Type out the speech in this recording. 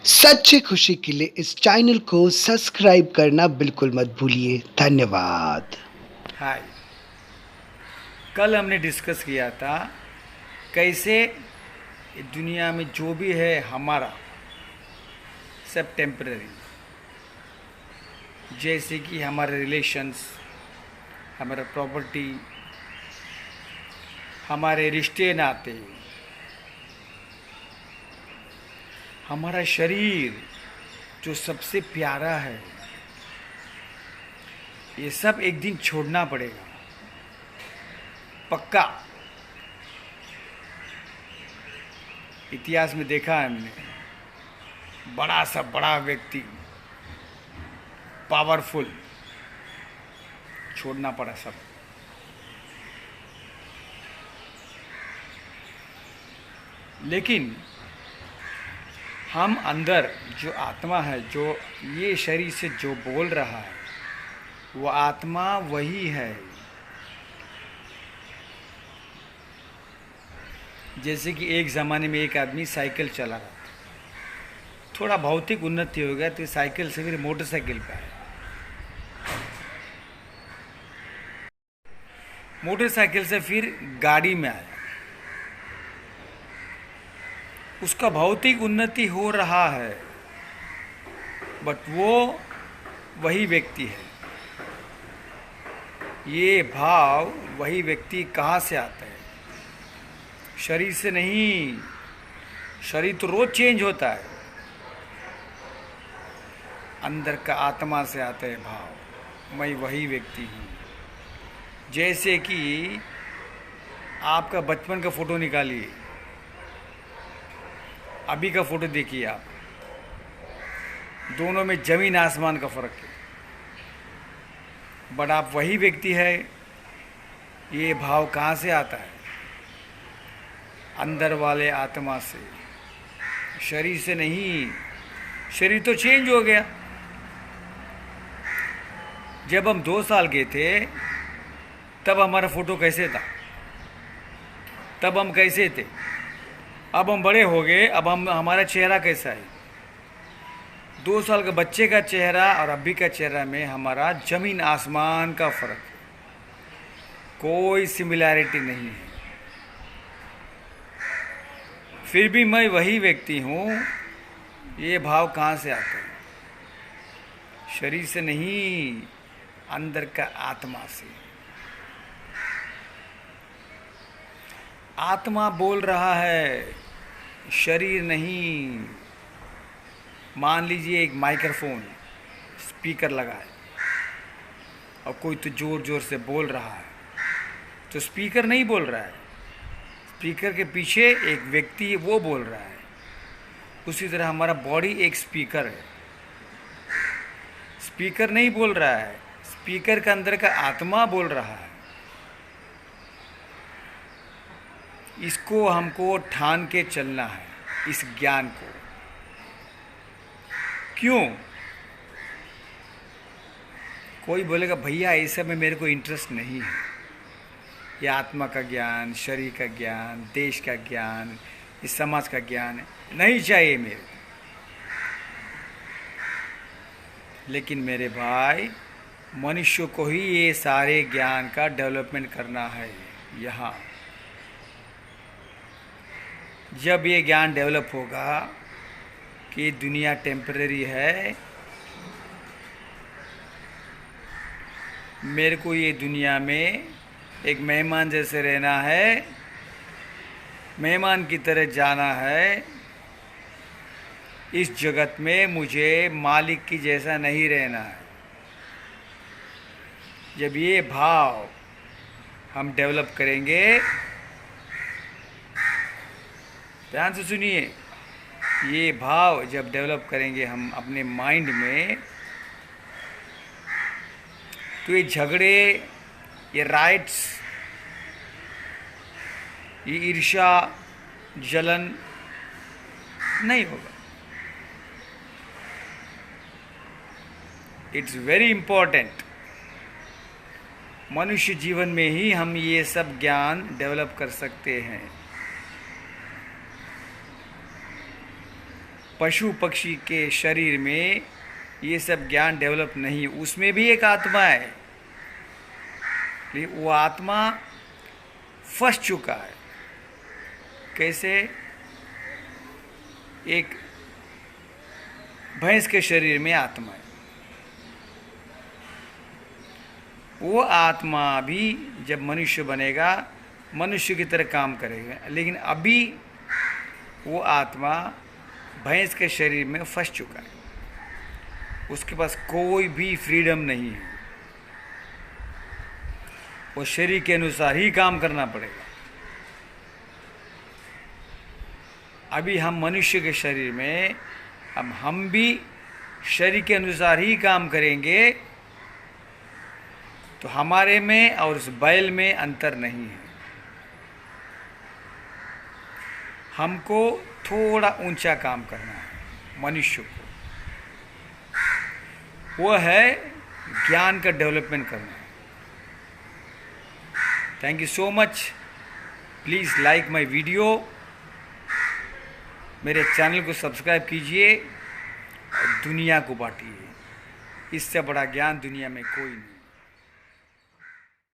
सच्ची खुशी के लिए इस चैनल को सब्सक्राइब करना बिल्कुल मत भूलिए। धन्यवाद। हाय। कल हमने डिस्कस किया था कैसे दुनिया में जो भी है हमारा सब टेम्पररी, जैसे कि हमारे रिलेशंस, हमारा प्रॉपर्टी, हमारे रिश्ते नाते, हमारा शरीर जो सबसे प्यारा है, ये सब एक दिन छोड़ना पड़ेगा पक्का। इतिहास में देखा है हमने, बड़ा सा बड़ा व्यक्ति, पावरफुल, छोड़ना पड़ा सब। लेकिन हम अंदर जो आत्मा है, जो ये शरीर से जो बोल रहा है, वो आत्मा वही है। जैसे कि एक ज़माने में एक आदमी साइकिल चला रहा था, थोड़ा भौतिक उन्नति हो गया तो साइकिल से फिर मोटरसाइकिल पे आया, मोटरसाइकिल से फिर गाड़ी में आया। उसका भौतिक उन्नति हो रहा है, बट वो वही व्यक्ति है। ये भाव वही व्यक्ति कहाँ से आता है? शरीर से नहीं। शरीर तो रोज चेंज होता है, अंदर का आत्मा से आता है भाव, मैं वही व्यक्ति हूँ। जैसे कि आपका बचपन का फोटो निकालिए, अभी का फोटो देखिए आप, दोनों में जमीन आसमान का फर्क है, बट आप वही व्यक्ति है। ये भाव कहाँ से आता है? अंदर वाले आत्मा से, शरीर से नहीं। शरीर तो चेंज हो गया। जब हम 2 साल के थे तब हमारा फोटो कैसे था? तब हम कैसे थे? अब हम बड़े हो गए, अब हमारा चेहरा कैसा है? 2 साल के बच्चे का चेहरा और अभी का चेहरा में हमारा जमीन आसमान का फर्क है, कोई सिमिलैरिटी नहीं है। फिर भी मैं वही व्यक्ति हूँ। ये भाव कहाँ से आता है? शरीर से नहीं, अंदर का आत्मा से। आत्मा बोल रहा है, शरीर नहीं। मान लीजिए एक माइक्रोफोन, स्पीकर लगा है और कोई तो ज़ोर ज़ोर से बोल रहा है, तो स्पीकर नहीं बोल रहा है, स्पीकर के पीछे एक व्यक्ति वो बोल रहा है। उसी तरह हमारा बॉडी एक स्पीकर है, स्पीकर नहीं बोल रहा है, स्पीकर के अंदर का आत्मा बोल रहा है। इसको हमको ठान के चलना है, इस ज्ञान को। क्यों? कोई बोलेगा भैया ऐसे में मेरे को इंटरेस्ट नहीं है, ये आत्मा का ज्ञान, शरीर का ज्ञान, देश का ज्ञान, इस समाज का ज्ञान नहीं चाहिए मेरे को। लेकिन मेरे भाई, मनुष्य को ही ये सारे ज्ञान का डेवलपमेंट करना है। यहाँ जब ये ज्ञान डेवलप होगा कि दुनिया टेम्परेरी है, मेरे को ये दुनिया में एक मेहमान जैसे रहना है, मेहमान की तरह जाना है। इस जगत में मुझे मालिक की जैसा नहीं रहना है। जब ये भाव हम डेवलप करेंगे, ध्यान से सुनिए, ये भाव जब डेवलप करेंगे हम अपने माइंड में, तो ये झगड़े, ये राइट्स, ये ईर्ष्या, जलन नहीं होगा। It's very important. मनुष्य जीवन में ही हम ये सब ज्ञान डेवलप कर सकते हैं। पशु पक्षी के शरीर में ये सब ज्ञान डेवलप नहीं, उसमें भी एक आत्मा है, लेकिन वो आत्मा फंस चुका है। कैसे? एक भैंस के शरीर में आत्मा है, वो आत्मा भी जब मनुष्य बनेगा मनुष्य की तरह काम करेगा, लेकिन अभी वो आत्मा भैंस के शरीर में फंस चुका है, उसके पास कोई भी फ्रीडम नहीं है, वो शरीर के अनुसार ही काम करना पड़ेगा। अभी हम मनुष्य के शरीर में, अब हम भी शरीर के अनुसार ही काम करेंगे, तो हमारे में और उस बैल में अंतर नहीं है। हमको थोड़ा ऊंचा काम करना है मनुष्य को, वो है ज्ञान का डेवलपमेंट करना है। Thank you so much. Please like my video, मेरे चैनल को सब्सक्राइब कीजिए और दुनिया को बांटिए। इससे बड़ा ज्ञान दुनिया में कोई नहीं।